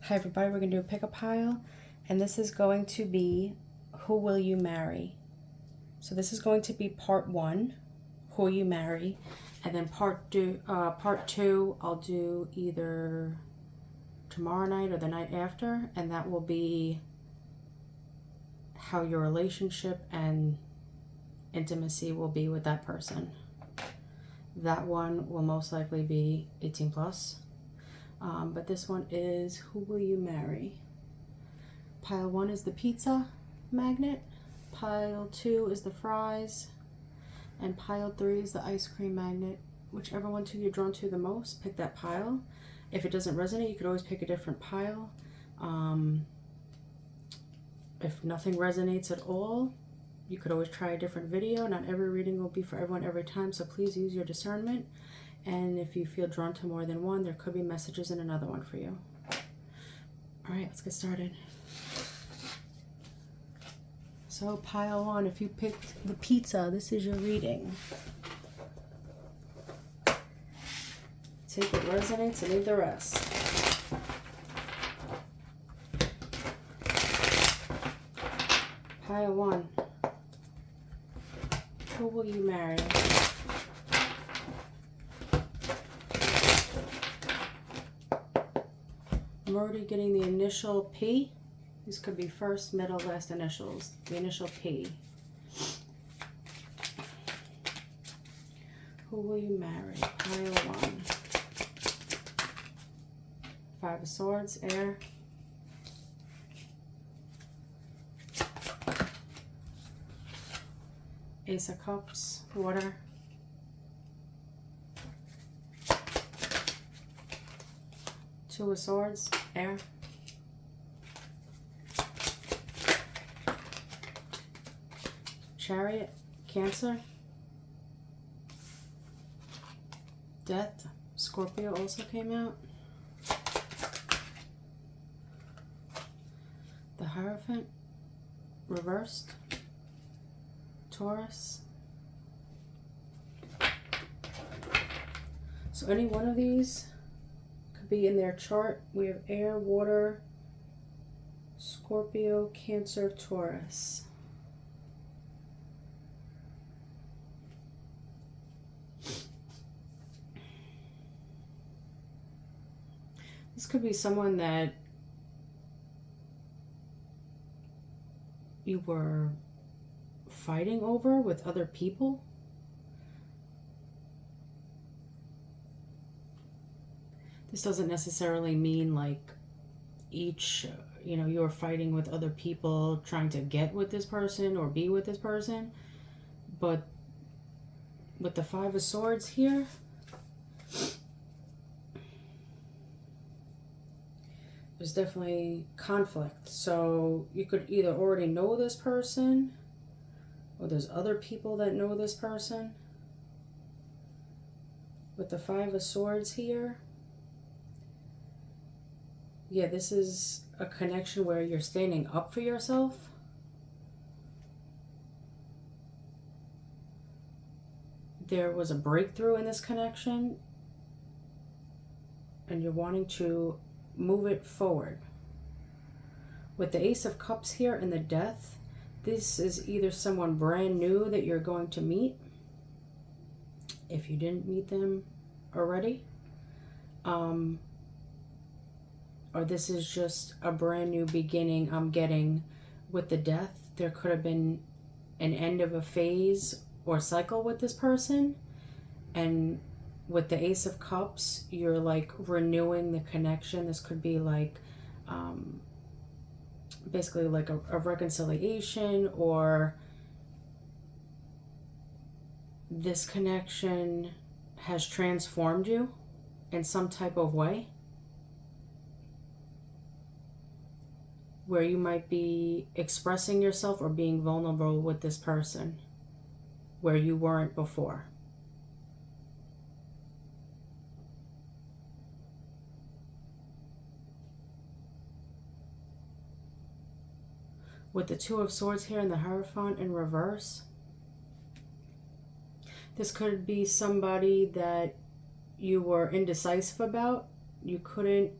Hi everybody, we're going to do a pick a pile, and this is going to be who will you marry. So this is going to be part one, who will you marry, and then part two I'll do either tomorrow night or the night after, and that will be how your relationship and intimacy will be with that person. That one will most likely be 18 plus. But this one is who will you marry. Pile 1 is the pizza magnet, pile 2 is the fries, and pile 3 is the ice cream magnet. Whichever one you're drawn to the most, pick that pile. If it doesn't resonate, you could always pick a different pile. If nothing resonates at all, you could always try a different video. Not every reading will be for everyone every time, so please use your discernment. And if you feel drawn to more than one, there could be messages in another one for you. All right, let's get started. So pile 1, if you picked the pizza, this is your reading. Take what resonates and leave the rest. Pile 1, who will you marry? I'm already getting the initial P. These could be first, middle, last initials. The initial P. Who will you marry? Pile 1. 5 of Swords, air. Ace of Cups, water. Two of Swords, air. Chariot, Cancer. Death, Scorpio also came out. The Hierophant, reversed. Taurus. So any one of these could be in their chart. We have air, water, Scorpio, Cancer, Taurus. This could be someone that you were fighting over with other people. This doesn't necessarily mean like each, you were fighting with other people trying to get with this person or be with this person. But with the 5 of Swords here, there's definitely conflict. So you could either already know this person, or there's other people that know this person. With the 5 of Swords here, yeah, this is a connection where you're standing up for yourself. There was a breakthrough in this connection, and you're wanting to move it forward. With the Ace of Cups here and the Death, this is either someone brand new that you're going to meet, if you didn't meet them already, or this is just a brand new beginning. I'm getting with the Death, there could have been an end of a phase or cycle with this person, and with the Ace of Cups, you're like renewing the connection. This could be like basically like a reconciliation, or this connection has transformed you in some type of way, where you might be expressing yourself or being vulnerable with this person where you weren't before. With the 2 of Swords here and the Hierophant in reverse, this could be somebody that you were indecisive about. You couldn't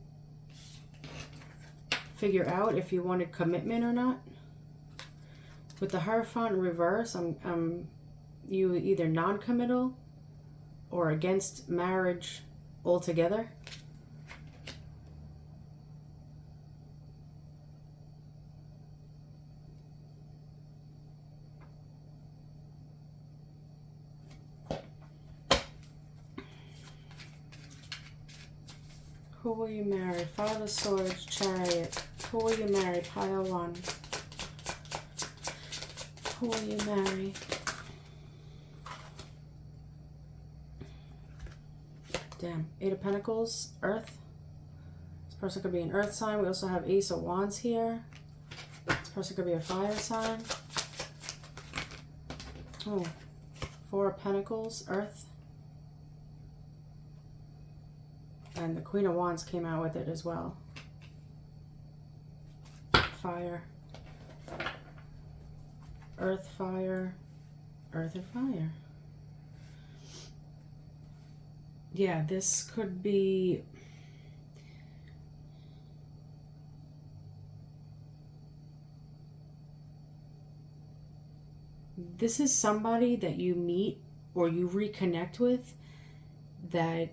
figure out if you wanted commitment or not. With the Hierophant in reverse, you either non-committal or against marriage altogether. Who will you marry? Five of Swords, Chariot. Who will you marry? Pile 1. Who will you marry? Damn. 8 of Pentacles, Earth. This person could be an Earth sign. We also have Ace of Wands here. This person could be a fire sign. Oh. 4 of Pentacles, Earth. And the Queen of Wands came out with it as well. Fire. Earth, fire. Earth and fire. Yeah, this could be... This is somebody that you meet or you reconnect with that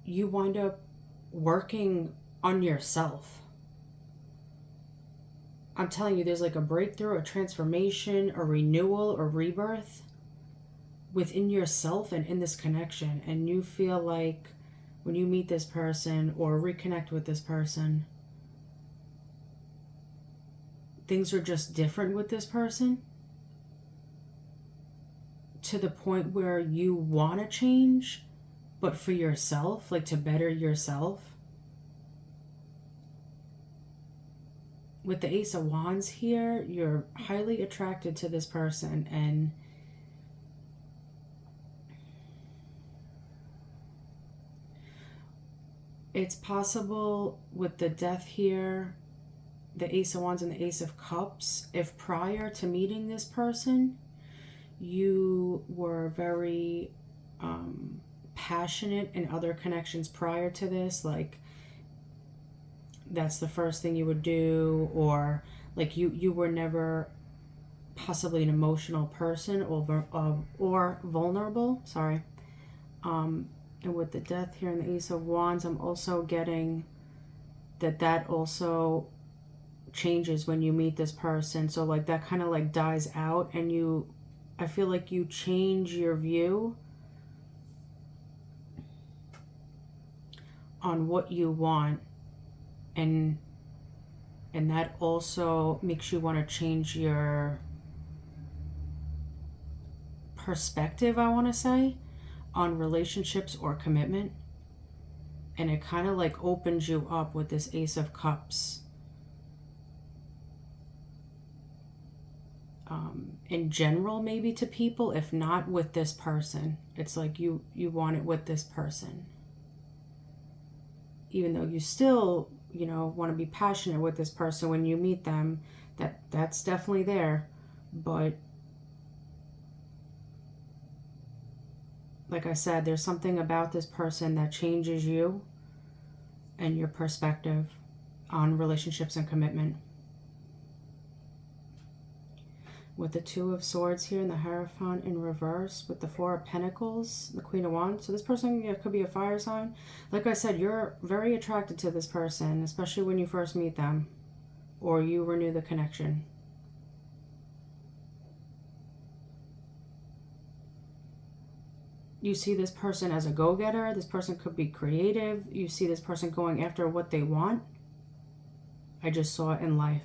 you wind up working on yourself. I'm telling you, there's like a breakthrough, a transformation, a renewal, a rebirth within yourself and in this connection. And you feel like when you meet this person or reconnect with this person, things are just different with this person to the point where you want to change, but for yourself, like to better yourself. With the Ace of Wands here, you're highly attracted to this person, and it's possible with the Death here, the Ace of Wands and the Ace of Cups, if prior to meeting this person, you were very passionate in other connections prior to this, like that's the first thing you would do, or like you were never possibly an emotional person or vulnerable, sorry. And with the Death here and the Ace of Wands, I'm also getting that also changes when you meet this person. So like that kind of like dies out, and I feel like you change your view on what you want, and that also makes you want to change your perspective, I want to say, on relationships or commitment. And it kind of like opens you up with this Ace of Cups. In general, maybe to people, if not with this person. It's like you want it with this person. Even though you still, want to be passionate with this person when you meet them, that's definitely there. But like I said, there's something about this person that changes you and your perspective on relationships and commitment. With the Two of Swords here and the Hierophant in reverse, with the Four of Pentacles, the Queen of Wands. So this person could be a fire sign. Like I said, you're very attracted to this person, especially when you first meet them or you renew the connection. You see this person as a go-getter. This person could be creative. You see this person going after what they want. I just saw it in life.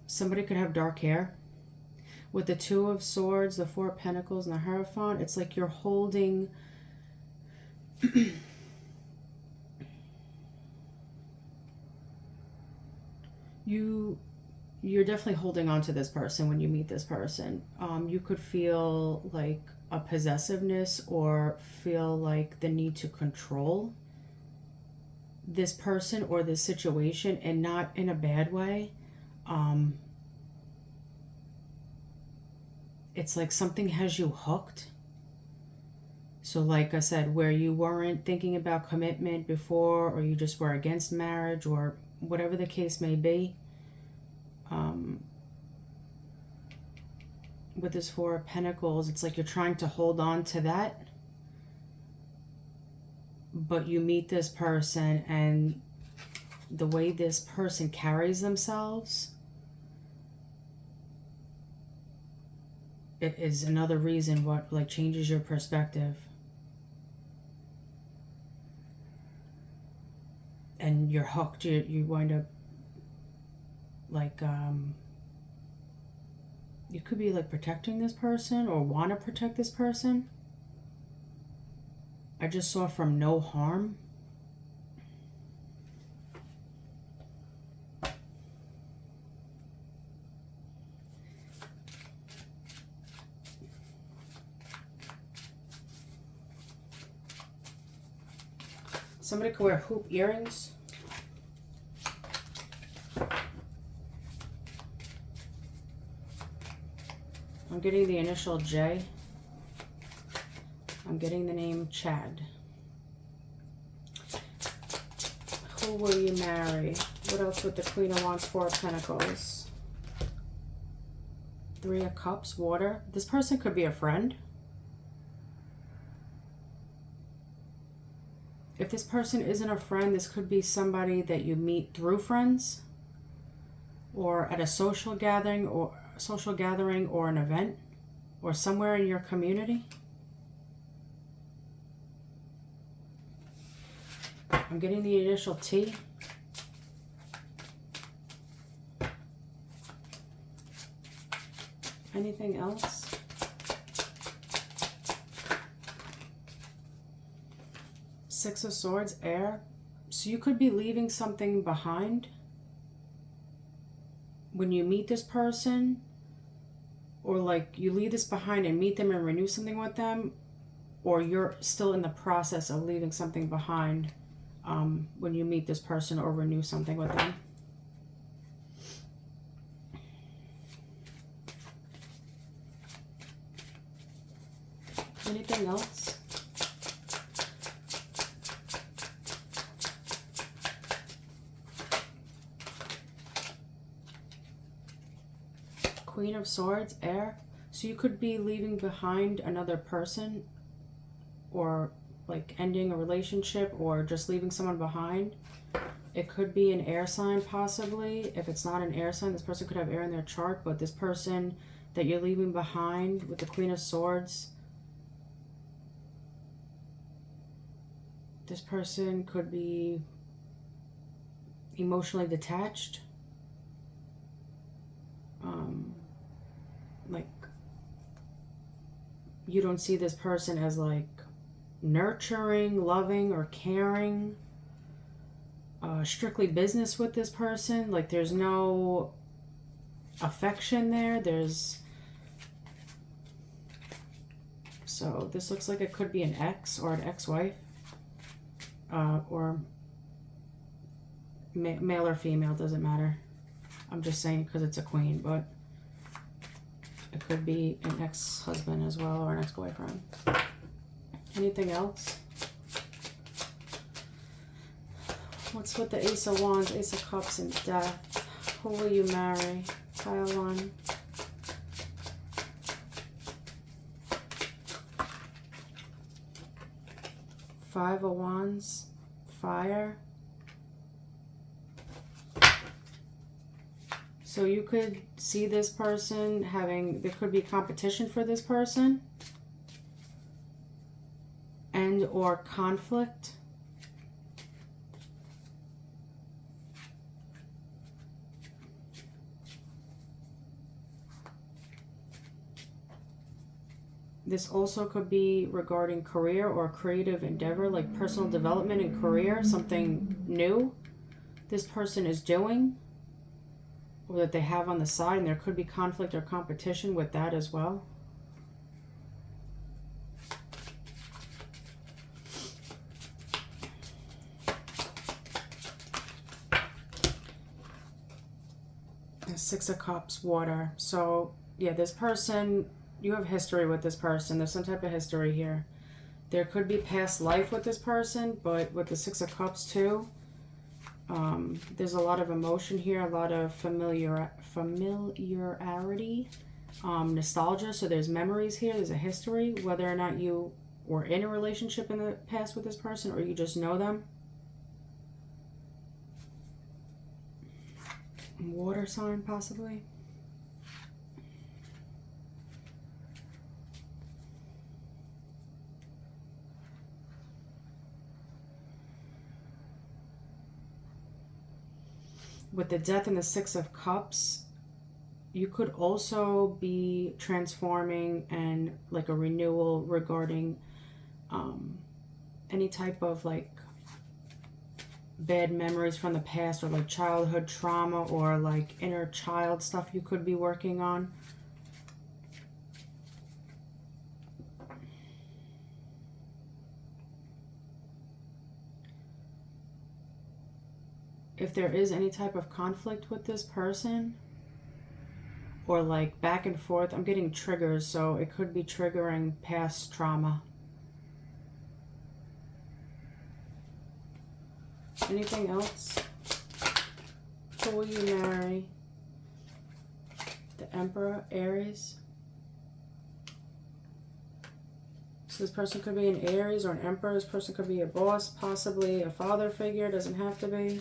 Somebody could have dark hair. With the Two of Swords, the Four of Pentacles, and the Hierophant, it's like you're holding... You're definitely holding on to this person when you meet this person. You could feel like a possessiveness or feel like the need to control this person or this situation, and not in a bad way. It's like something has you hooked. So like I said, where you weren't thinking about commitment before, or you just were against marriage, or whatever the case may be, with this Four of Pentacles, it's like you're trying to hold on to that, but you meet this person, and the way this person carries themselves, it is another reason what like changes your perspective. And you're hooked. You wind up like you could be like protecting this person or want to protect this person. I just saw from no harm. Somebody could wear hoop earrings. I'm getting the initial J. I'm getting the name Chad. Who will you marry? What else with the Queen of Wands, Four of Pentacles? Three of Cups, water. This person could be a friend. If this person isn't a friend, this could be somebody that you meet through friends or at a social gathering or an event or somewhere in your community. I'm getting the initial T. Anything else? Six of Swords, air. So you could be leaving something behind when you meet this person, or like you leave this behind and meet them and renew something with them, or you're still in the process of leaving something behind when you meet this person or renew something with them. Anything else? Queen of Swords, air. So you could be leaving behind another person, or like ending a relationship, or just leaving someone behind. It could be an air sign possibly. If it's not an air sign, this person could have air in their chart, but this person that you're leaving behind with the Queen of Swords, this person could be emotionally detached. Like you don't see this person as like nurturing, loving, or caring. Strictly business with this person. Like there's no affection there. So this looks like it could be an ex or an ex-wife, or male or female, doesn't matter. I'm just saying because it's a queen, but it could be an ex-husband as well, or an ex-boyfriend. Anything else? What's with the Ace of Wands, Ace of Cups, and Death? Who will you marry? Pile one. Five of Wands, fire. So you could see this person there could be competition for this person and or conflict. This also could be regarding career or creative endeavor, like personal development and career, something new this person is doing or that they have on the side, and there could be conflict or competition with that as well. The Six of Cups, water. So yeah, this person, you have history with this person. There's some type of history here. There could be past life with this person, but with the Six of Cups too, there's a lot of emotion here, a lot of familiarity, nostalgia. So there's memories here, there's a history, whether or not you were in a relationship in the past with this person or you just know them. Water sign, possibly. With the Death and the Six of Cups, you could also be transforming and like a renewal regarding any type of like bad memories from the past, or like childhood trauma, or like inner child stuff you could be working on. If there is any type of conflict with this person, or like back and forth, I'm getting triggers, so it could be triggering past trauma. Anything else? Who will you marry? The Emperor, Aries. So this person could be an Aries or an Emperor. This person could be a boss, possibly a father figure. Doesn't have to be.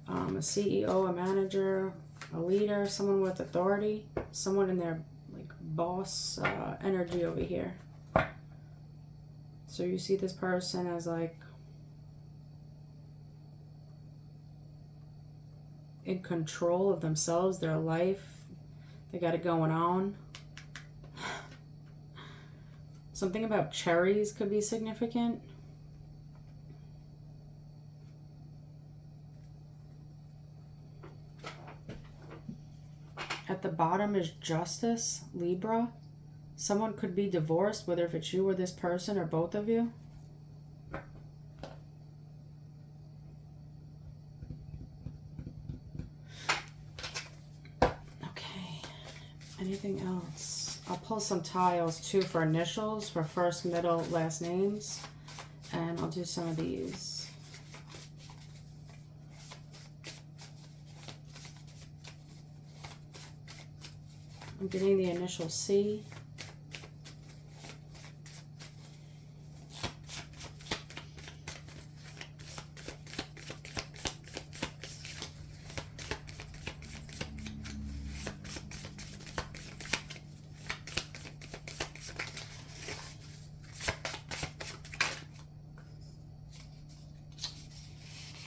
A CEO, a manager, a leader, someone with authority, someone in their like boss energy over here. So you see this person as like in control of themselves, their life. They got it going on. Something about cherries could be significant. At the bottom is Justice, Libra. Someone could be divorced, whether if it's you or this person or both of you. Okay. Anything else? I'll pull some tiles too for initials, for first, middle, last names. And I'll do some of these. I'm getting the initial C.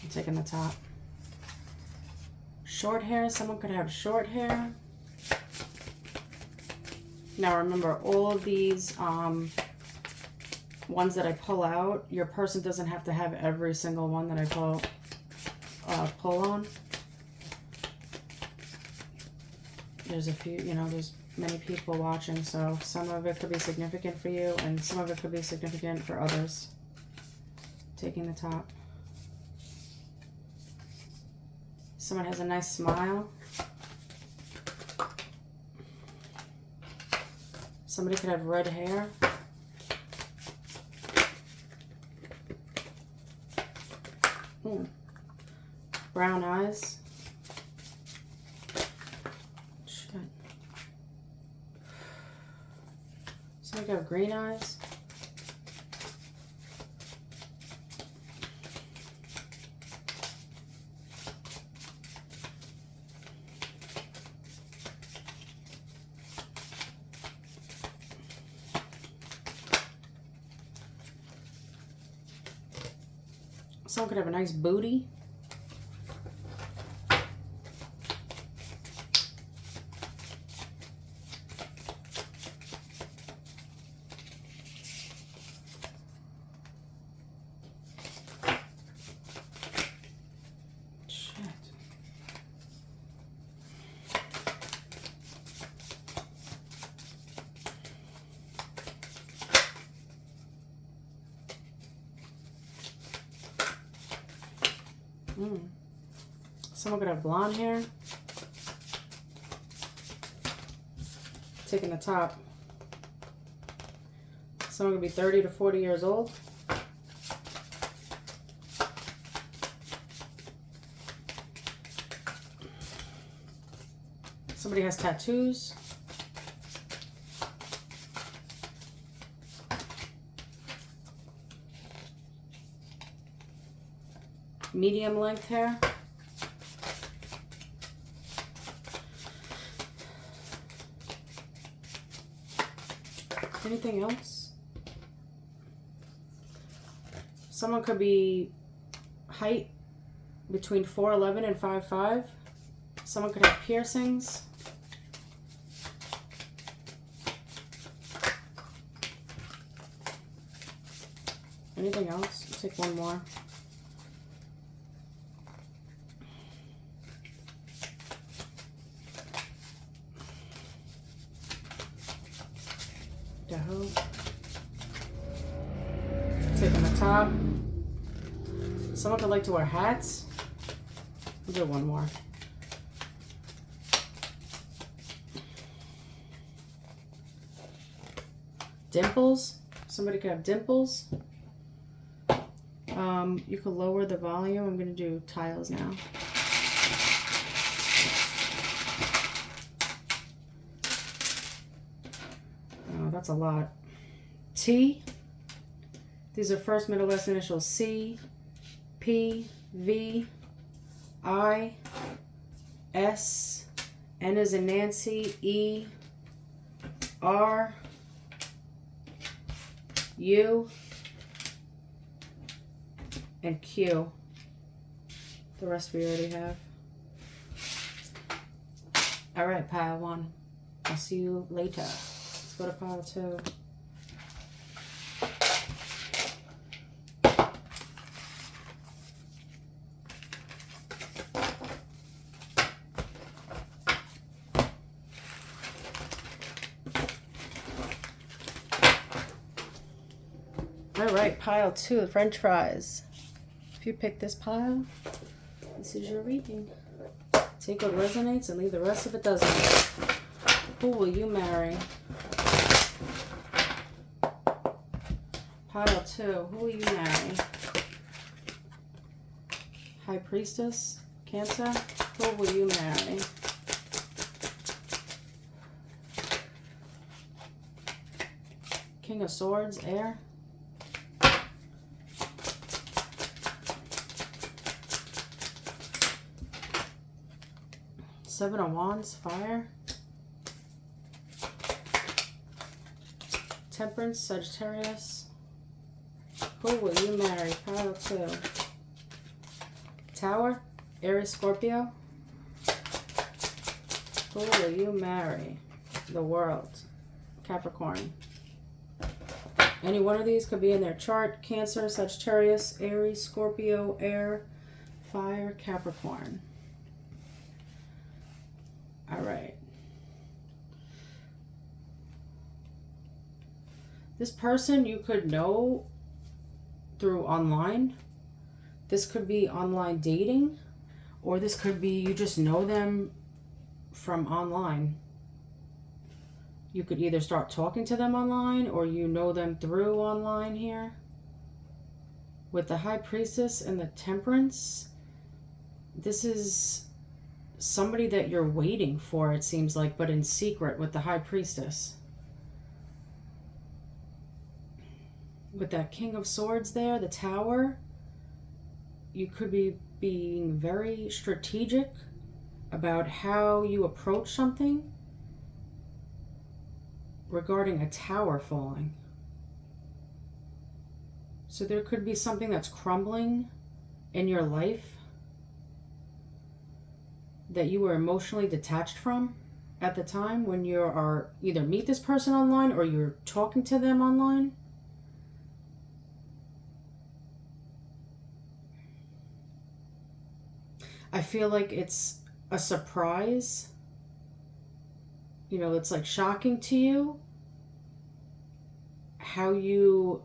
I'm taking the top. Short hair. Someone could have short hair. Now remember, all of these ones that I pull out, your person doesn't have to have every single one that I pull on. There's a few, you know, there's many people watching, so some of it could be significant for you and some of it could be significant for others. Taking the top. Someone has a nice smile. Somebody could have red hair. Brown eyes. Shit. Somebody could have green eyes. Someone could have a nice booty. Shit. Someone could have blonde hair. Taking the top. Someone could be 30 to 40 years old. Somebody has tattoos. Medium length hair. Anything else? Someone could be height between 4'11" and 5'5". Someone could have piercings. Anything else? I'll take one more. Taking the top. Someone could like to wear hats. We'll do one more. Dimples. Somebody could have dimples. You could lower the volume. I'm going to do tiles now. Oh, that's a lot. T. These are first, middle, last initials. C, P, V, I, S, N as in Nancy, E, R, U, and Q. The rest we already have. All right, pile 1. I'll see you later. Let's go to pile 2. All right, pile 2, French fries. If you pick this pile, this is your reading. Take what resonates and leave the rest if it doesn't. Who will you marry? Pile 2, who will you marry? High Priestess, Cancer, who will you marry? King of Swords, Air. Seven of Wands, Fire. Temperance, Sagittarius. Who will you marry? Pile 2. Tower, Aries, Scorpio. Who will you marry? The World, Capricorn. Any one of these could be in their chart. Cancer, Sagittarius, Aries, Scorpio, Air, Fire, Capricorn. All right. This person you could know through online. This could be online dating, or this could be you just know them from online. You could either start talking to them online or you know them through online here. With the High Priestess and the Temperance, this is somebody that you're waiting for, it seems like, but in secret with the High Priestess. With that King of Swords there, the Tower, you could be being very strategic about how you approach something regarding a tower falling. So there could be something that's crumbling in your life that you were emotionally detached from at the time when you are either meet this person online or you're talking to them online. I feel like it's a surprise. You know, it's like shocking to you how you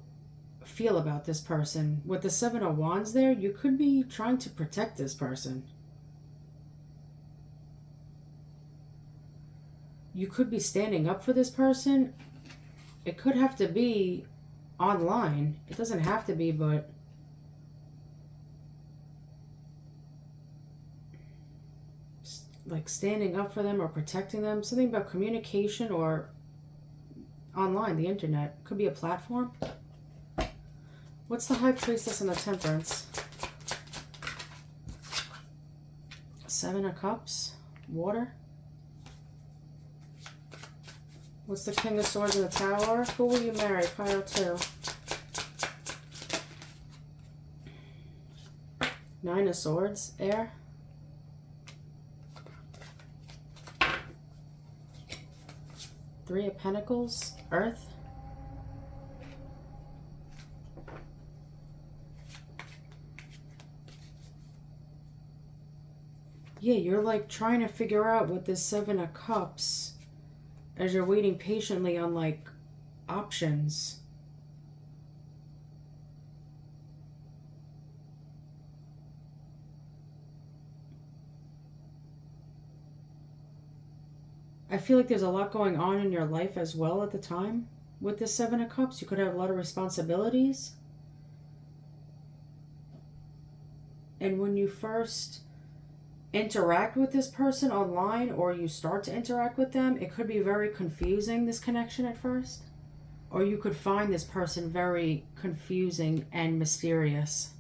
feel about this person. With the Seven of Wands there, you could be trying to protect this person. You could be standing up for this person. It could have to be online. It doesn't have to be, but like standing up for them or protecting them. Something about communication or online, the internet. Could be a platform. What's the High Priestess and the Temperance? Seven of Cups. Water. What's the King of Swords in the Tower? Who will you marry? Pile 2. Nine of Swords. Air. Three of Pentacles. Earth. Yeah, you're like trying to figure out with this Seven of Cups as you're waiting patiently on like options. I feel like there's a lot going on in your life as well at the time. With this Seven of Cups, you could have a lot of responsibilities. And when you first interact with this person online, or you start to interact with them, it could be very confusing, this connection at first. Or you could find this person very confusing and mysterious.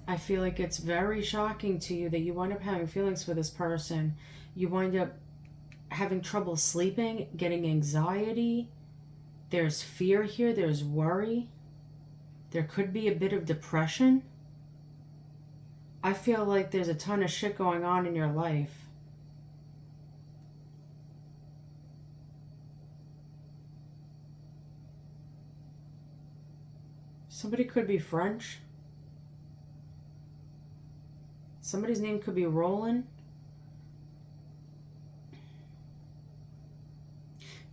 I feel like it's very shocking to you that you wind up having feelings for this person. You wind up having trouble sleeping, getting anxiety. There's fear here. There's worry. There could be a bit of depression. I feel like there's a ton of shit going on in your life. Somebody could be French. Somebody's name could be Roland.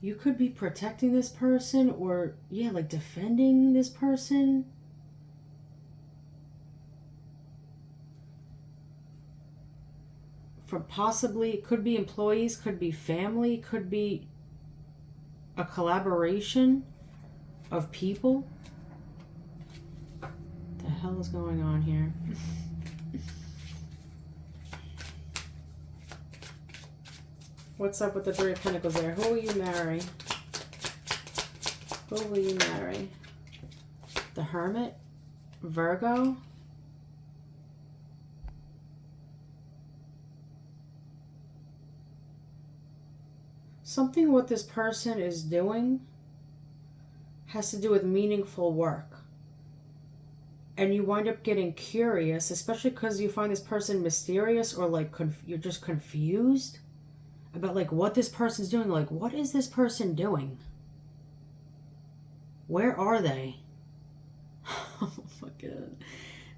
You could be protecting this person, or, yeah, like defending this person. From possibly, it could be employees, could be family, could be a collaboration of people. What the hell is going on here? What's up with the Three of Pentacles there? Who will you marry? Who will you marry? The Hermit? Virgo? Something what this person is doing has to do with meaningful work. And you wind up getting curious, especially because you find this person mysterious, or like you're just confused about like what this person's doing. Like, what is this person doing? Where are they? Oh my God.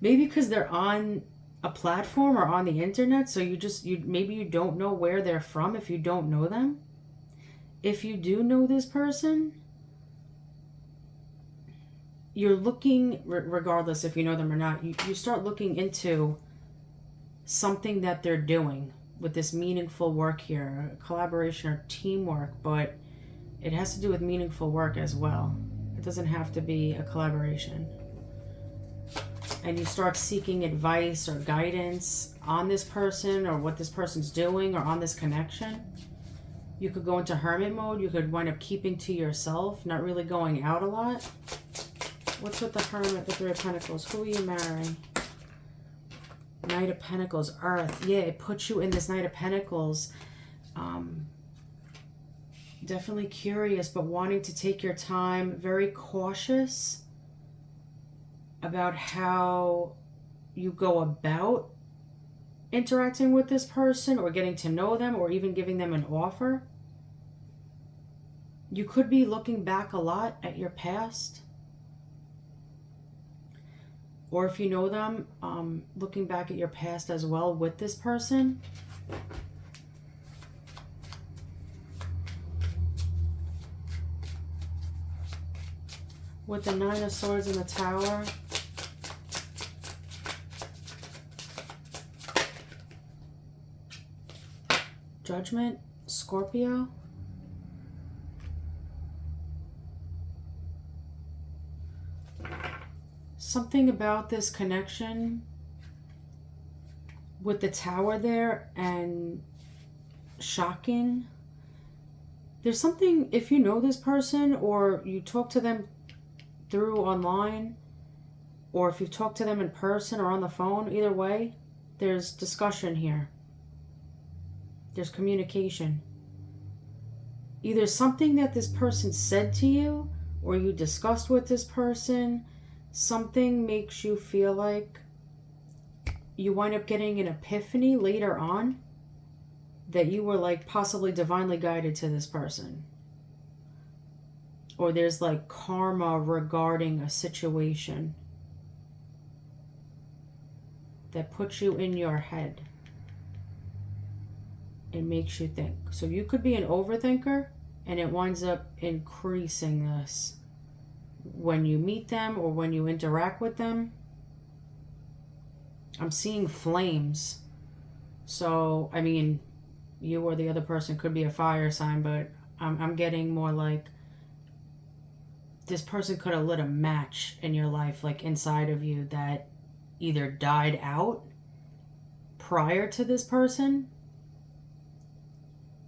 Maybe because they're on a platform or on the internet, so maybe you don't know where they're from if you don't know them. If you do know this person, you're looking, regardless if you know them or not, you start looking into something that they're doing with this meaningful work here, collaboration or teamwork, but it has to do with meaningful work as well. It doesn't have to be a collaboration. And you start seeking advice or guidance on this person, or what this person's doing, or on this connection. You could go into hermit mode. You could wind up keeping to yourself, not really going out a lot. What's with the Hermit, the Three of Pentacles? Who will you marry? Knight of Pentacles, Earth. Yeah, it puts you in this Knight of Pentacles. Definitely curious, but wanting to take your time. Very cautious about how you go about interacting with this person, or getting to know them, or even giving them an offer. You could be looking back a lot at your past. Or if you know them, looking back at your past as well with this person. With the Nine of Swords in the Tower. Judgment, Scorpio. Something about this connection with the Tower there and shocking. There's something, if you know this person or you talk to them through online, or if you talk to them in person or on the phone, either way, there's discussion here. There's communication. Either something that this person said to you or you discussed with this person, something makes you feel like you wind up getting an epiphany later on that you were like possibly divinely guided to this person. Or there's like karma regarding a situation that puts you in your head. It makes you think. So you could be an overthinker and it winds up increasing this when you meet them or when you interact with them. I'm seeing flames. So, I mean, you or the other person could be a fire sign, but I'm getting more like this person could have lit a match in your life, like inside of you, that either died out prior to this person,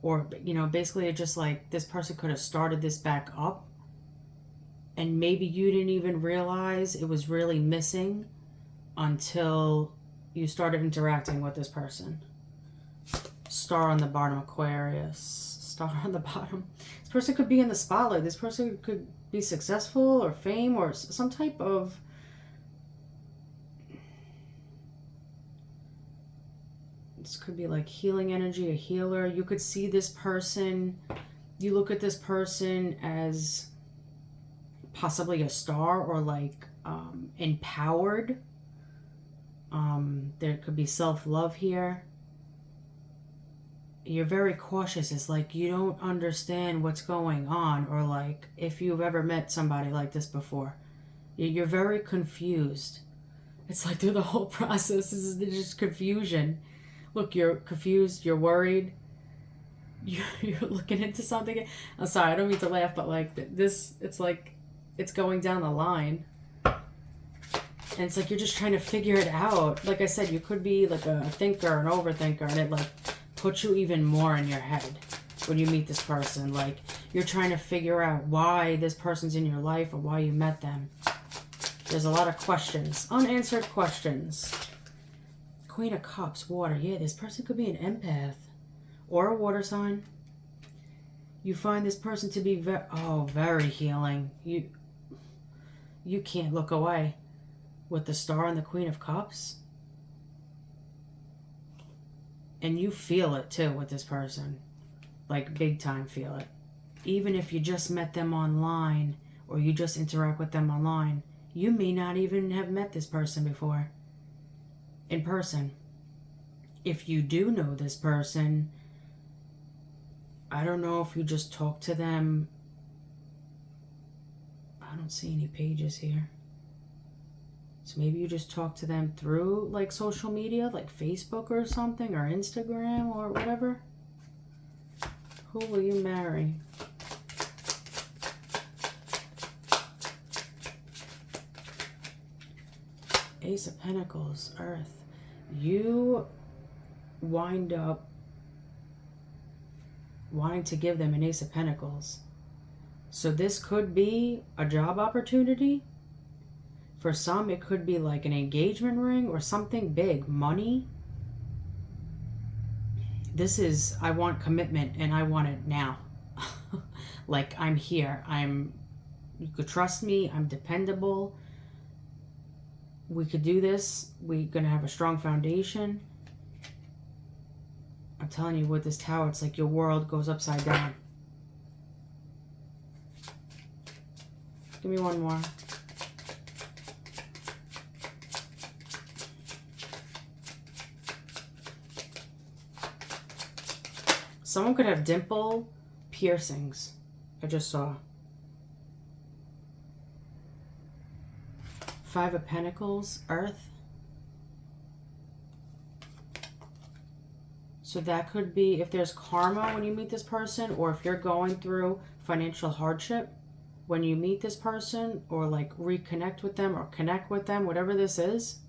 or, you know, basically it just like this person could have started this back up and maybe you didn't even realize it was really missing until you started interacting with this person. Star on the bottom, Aquarius. Star on the bottom. This person could be in the spotlight. This person could be successful or fame or some type of... This could be like healing energy, a healer. You could see this person... You look at this person as possibly a star or like empowered. There could be self-love here. You're very cautious. It's like you don't understand what's going on, or like if you've ever met somebody like this before, you're very confused. It's like through the whole process is just confusion. Look, you're confused, you're worried, you're looking into something. I'm sorry, I don't mean to laugh, but like this, it's like it's going down the line. And it's like you're just trying to figure it out. Like I said, you could be like a thinker, an overthinker, and it like puts you even more in your head when you meet this person. Like you're trying to figure out why this person's in your life or why you met them. There's a lot of questions, unanswered questions. Queen of Cups, water. Yeah, this person could be an empath or a water sign. You find this person to be very healing. You can't look away. With the Star and the Queen of Cups. And you feel it too with this person. Like big time feel it. Even if you just met them online or you just interact with them online, you may not even have met this person before in person. If you do know this person, I don't know if you just talk to them. I don't see any pages here. So maybe you just talk to them through like social media, like Facebook or something, or Instagram or whatever. Who will you marry? Ace of Pentacles, Earth. You wind up wanting to give them an Ace of Pentacles. So this could be a job opportunity. For some, it could be like an engagement ring or something big. Money. This is, I want commitment and I want it now. Like, I'm here. You could trust me. I'm dependable. We could do this. We're going to have a strong foundation. I'm telling you, with this Tower, it's like your world goes upside down. Give me one more. Someone could have dimple piercings. I just saw. Five of Pentacles, Earth. So So that could be if there's karma when you meet this person, or if you're going through financial hardship when you meet this person, or like reconnect with them or connect with them, whatever this is,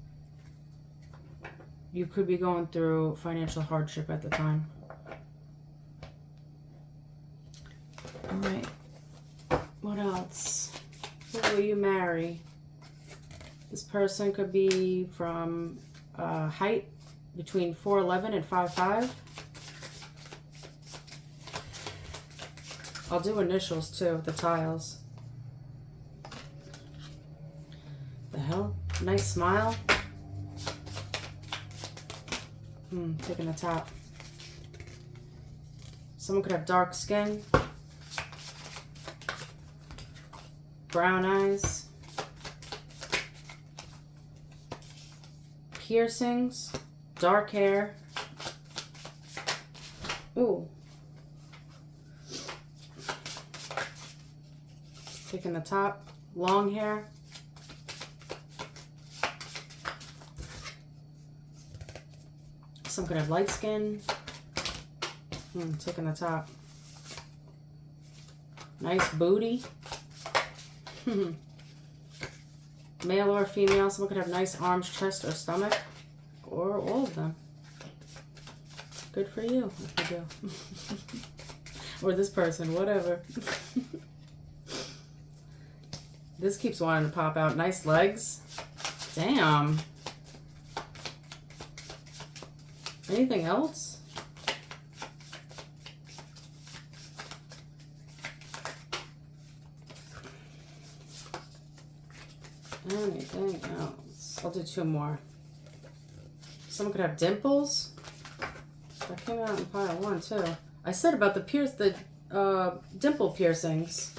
you could be going through financial hardship at the time. All right. What else? Who will you marry? This person could be from height between 4'11" and 5'5". I'll do initials too, the tiles. The hell? Nice smile. Taking the top. Someone could have dark skin, brown eyes, piercings, dark hair. Ooh. Taking the top, long hair. Some could have light skin. Taking the top. Nice booty. Male or female. Someone could have nice arms, chest, or stomach. Or all of them. Good for you if you do. Or this person, whatever. This keeps wanting to pop out. Nice legs. Damn. Anything else? Anything else? I'll do two more. Someone could have dimples. That came out in pile one too. I said about the dimple piercings.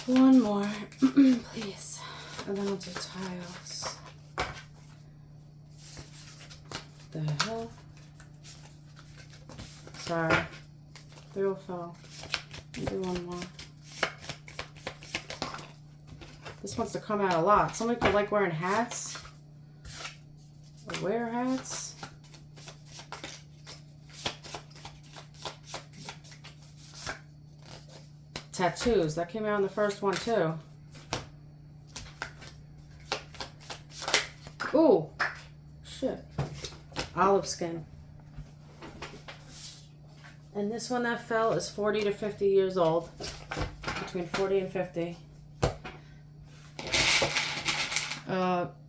One more, please. And then I'll do tiles. The hell? Sorry. They all fell. I'll do one more. This wants to come out a lot. Somebody could like wearing hats. Or wear hats. Tattoos. That came out in the first one too. Ooh. Shit. Olive skin. And this one that fell is 40 to 50 years old. Between 40 and 50.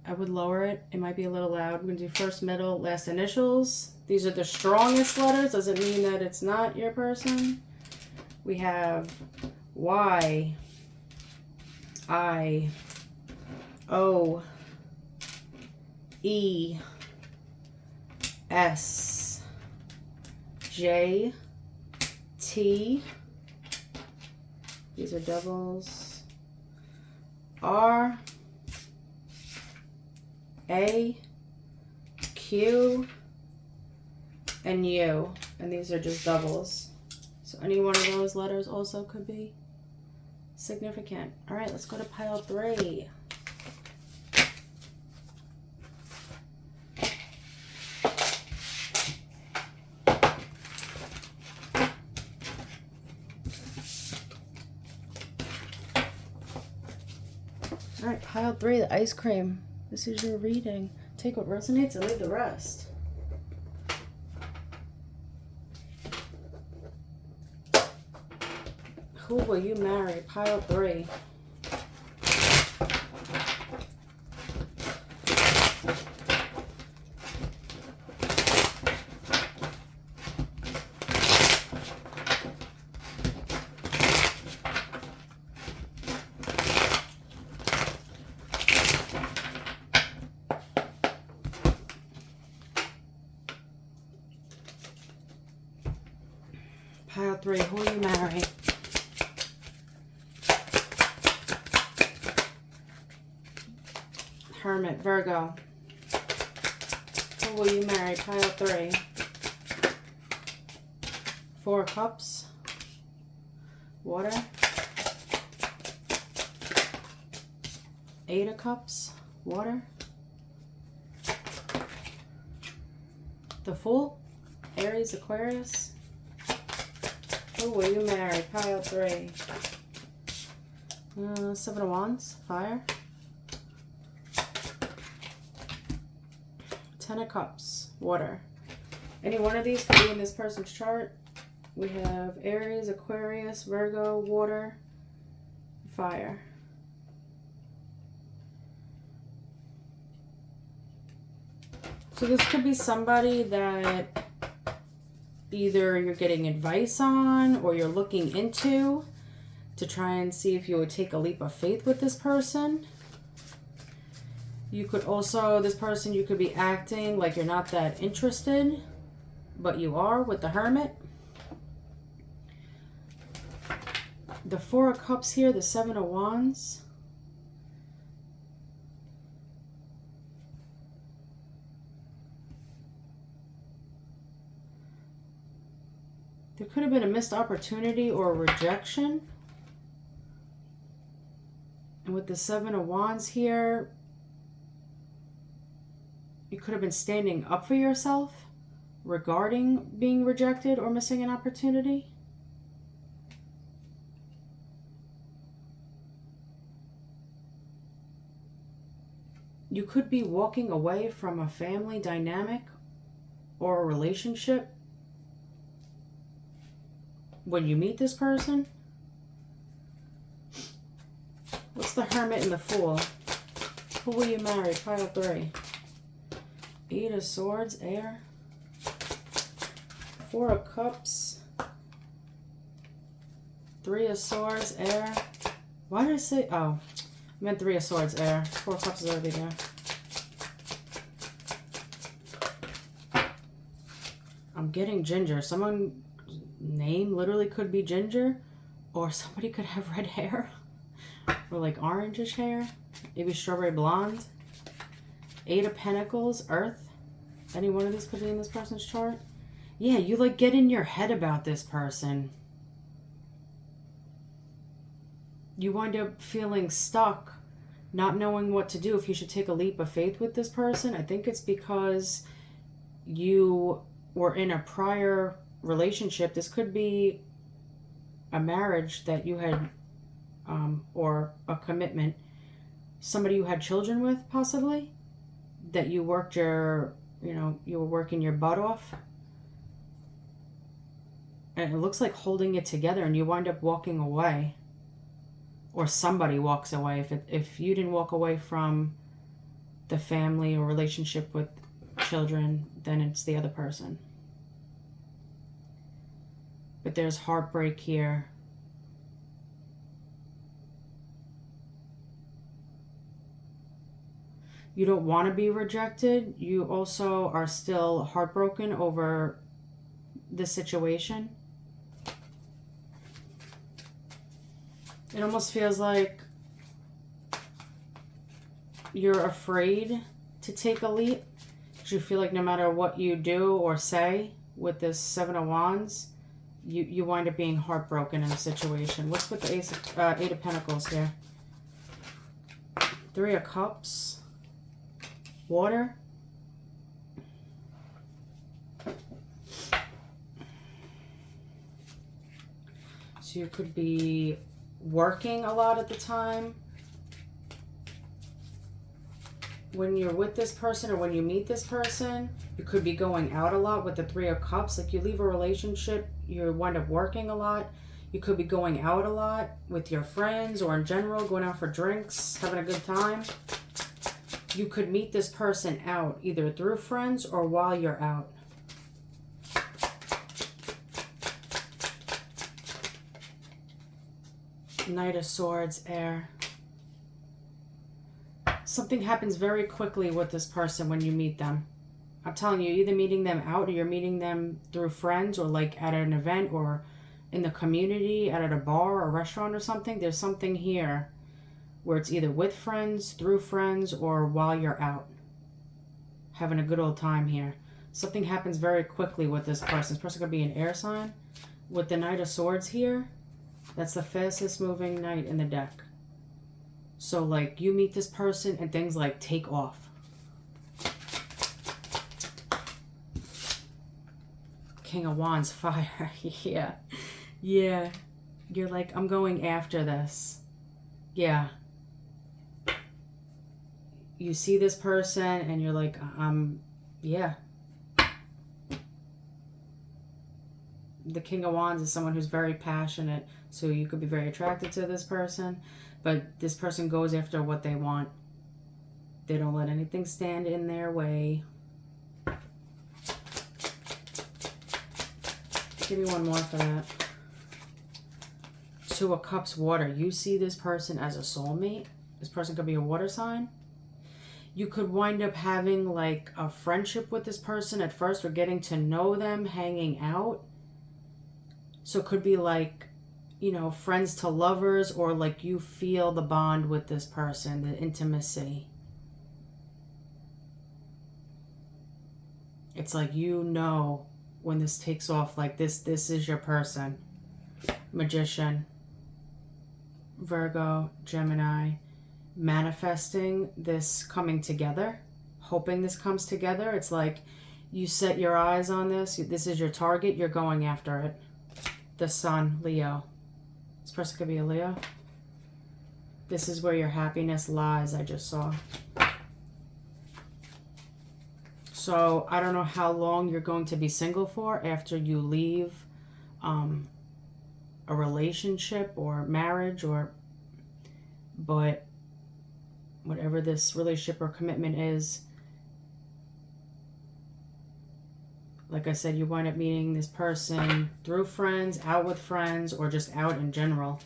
I would lower it. It might be a little loud. We're going to do first, middle, last initials. These are the strongest letters. Doesn't mean that it's not your person. We have Y, I, O, E, S, J, T. These are doubles. R, A, Q, and U. And these are just doubles. So any one of those letters also could be significant. All right, let's go to pile 3. All right, pile 3, the ice cream. This is your reading. Take what resonates and leave the rest. Who will you marry? Pile 3. Pile 3, who will you marry? Hermit, Virgo. Who will you marry? Pile 3. 4 cups. Water. 8 of cups. Water. The Fool, Aries, Aquarius. Who will you marry? Pile 3. 7 of Wands, fire. 10 of Cups, water. Any one of these could be in this person's chart. We have Aries, Aquarius, Virgo, water, fire. So this could be somebody that either you're getting advice on or you're looking into to try and see if you would take a leap of faith with this person. You could also, this person, you could be acting like you're not that interested, but you are with the Hermit. The 4 of Cups here, the 7 of Wands. There could have been a missed opportunity or a rejection. And with the 7 of Wands here, you could have been standing up for yourself regarding being rejected or missing an opportunity. You could be walking away from a family dynamic or a relationship when you meet this person. What's the Hermit and the Fool? Who will you marry? Pile 3. 8 of Swords, air. 4 of Cups. 3 of Swords, air. Why did I say... Oh, I meant 3 of Swords, air. 4 of Cups is already there. I'm getting Ginger. Someone's name literally could be Ginger. Or somebody could have red hair. Or like orangish hair. Maybe strawberry blonde. 8 of Pentacles, Earth. Any one of these could be in this person's chart. Yeah, you like get in your head about this person. You wind up feeling stuck, not knowing what to do, if you should take a leap of faith with this person. I think it's because you were in a prior relationship. This could be a marriage that you had, or a commitment. Somebody you had children with, possibly, that you worked your, you were working your butt off. And it looks like holding it together, and you wind up walking away. Or somebody walks away. If you didn't walk away from the family or relationship with children, then it's the other person. But there's heartbreak here. You don't want to be rejected. You also are still heartbroken over the situation. It almost feels like you're afraid to take a leap, because you feel like no matter what you do or say with this 7 of Wands, you wind up being heartbroken in a situation. What's with the 8 of Pentacles here? 3 of Cups. Water. So you could be working a lot at the time when you're with this person, or when you meet this person. You could be going out a lot with the 3 of Cups. Like you leave a relationship, you wind up working a lot. You could be going out a lot with your friends, or in general going out for drinks, having a good time. You could meet this person out either through friends or while you're out. Knight of Swords, air. Something happens very quickly with this person when you meet them. I'm telling you, either meeting them out, or you're meeting them through friends, or like at an event, or in the community, at a bar or restaurant or something. There's something here where it's either with friends, through friends, or while you're out. Having a good old time here. Something happens very quickly with this person. This person could be an air sign. With the Knight of Swords here, that's the fastest moving knight in the deck. So like you meet this person and things like take off. King of Wands, fire. Yeah. Yeah. You're like, I'm going after this. Yeah. You see this person and you're like, yeah. The King of Wands is someone who's very passionate, so you could be very attracted to this person, but this person goes after what they want. They don't let anything stand in their way. Give me one more for that. Two of Cups, water. You see this person as a soulmate. This person could be a water sign. You could wind up having like a friendship with this person at first, or getting to know them, hanging out. So it could be like, you know, friends to lovers, or like you feel the bond with this person, the intimacy. It's like, you know, when this takes off, like this is your person. Magician. Virgo, Gemini. Manifesting this coming together. Hoping this comes together. It's like you set your eyes on this. This is your target. You're going after it. The Sun, Leo. This person could be a Leo. This is where your happiness lies, I just saw. So I don't know how long you're going to be single for after you leave a relationship or marriage, but whatever this relationship or commitment is, like I said, you wind up meeting this person through friends, out with friends, or just out in general.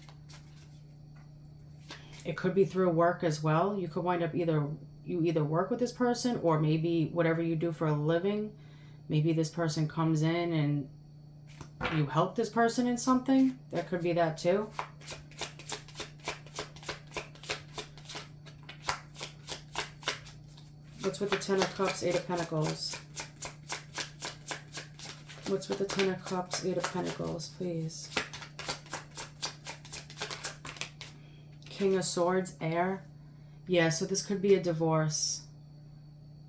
It could be through work as well. You could wind up you either work with this person, or maybe whatever you do for a living. Maybe this person comes in and you help this person in something. That could be that too. What's with the Ten of Cups, Eight of Pentacles? What's with the Ten of Cups, Eight of Pentacles, please? King of Swords, air. Yeah, so this could be a divorce.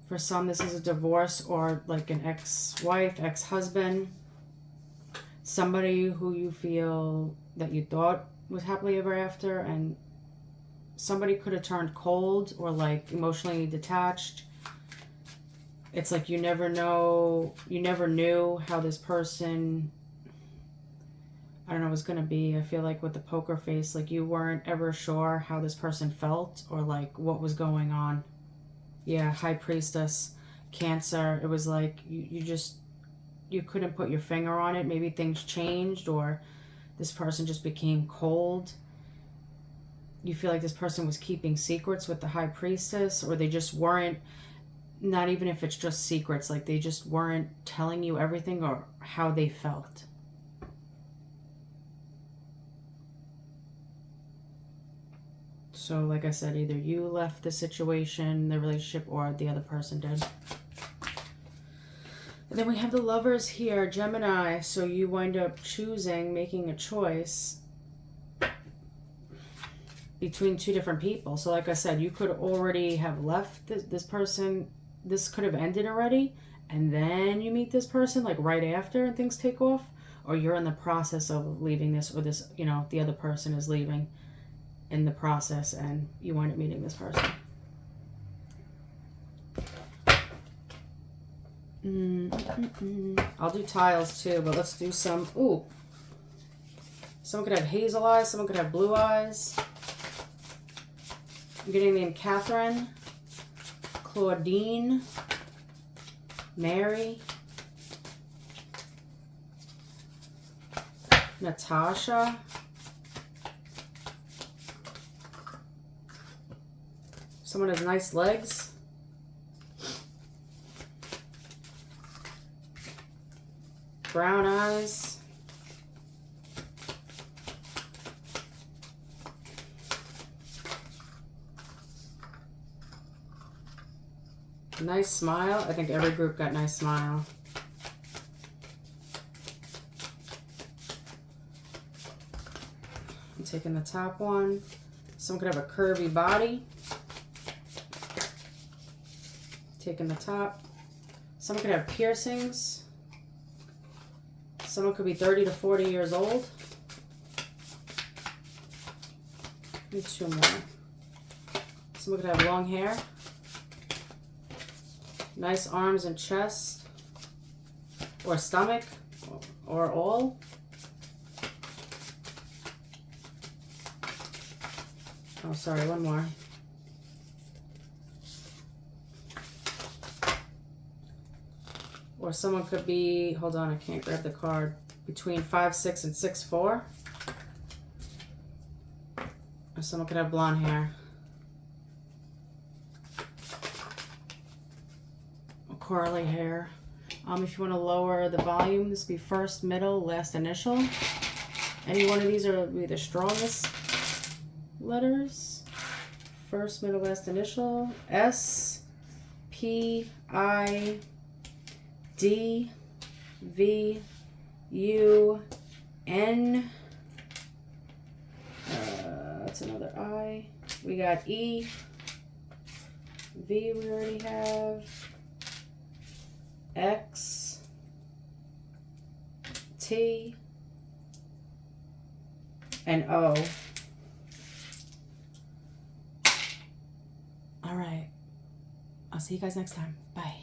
For some, this is a divorce, or like an ex-wife, ex-husband. Somebody who you feel that you thought was happily ever after, and somebody could have turned cold or like emotionally detached. It's like you never knew how this person, I don't know, was going to be. I feel like with the poker face, like you weren't ever sure how this person felt, or like what was going on. Yeah, High Priestess, Cancer. It was like you couldn't put your finger on it. Maybe things changed, or this person just became cold. You feel like this person was keeping secrets with the High Priestess, or they just weren't. Not even if it's just secrets, like they just weren't telling you everything or how they felt. So like I said, either you left the situation, the relationship, or the other person did. And then we have the Lovers here, Gemini. So you wind up making a choice between two different people. So like I said, you could already have left this person. This could have ended already, and then you meet this person like right after and things take off, or you're in the process of leaving this, or this, you know, the other person is leaving in the process and you wind up meeting this person. I'll do tiles too, but let's do some. Ooh, someone could have hazel eyes, someone could have blue eyes. I'm getting named Catherine, Claudine, Mary, Natasha, someone has nice legs, brown eyes, nice smile. I think every group got nice smile. I'm taking the top one. Someone could have a curvy body. Taking the top. Someone could have piercings. Someone could be 30 to 40 years old. Maybe two more. Someone could have long hair. Nice arms and chest. Or stomach. Or all. Oh, sorry, one more. Or someone could be, hold on, I can't grab the card, between 5'6" and 6'4". Or someone could have blonde hair. Or curly hair. If you want to lower the volume, this would be first, middle, last initial. Any one of these are be the strongest letters. First, middle, last initial. S, P, I, D, V, U, N. That's another I. We got E, V we already have. X, T, and O. All right. I'll see you guys next time. Bye.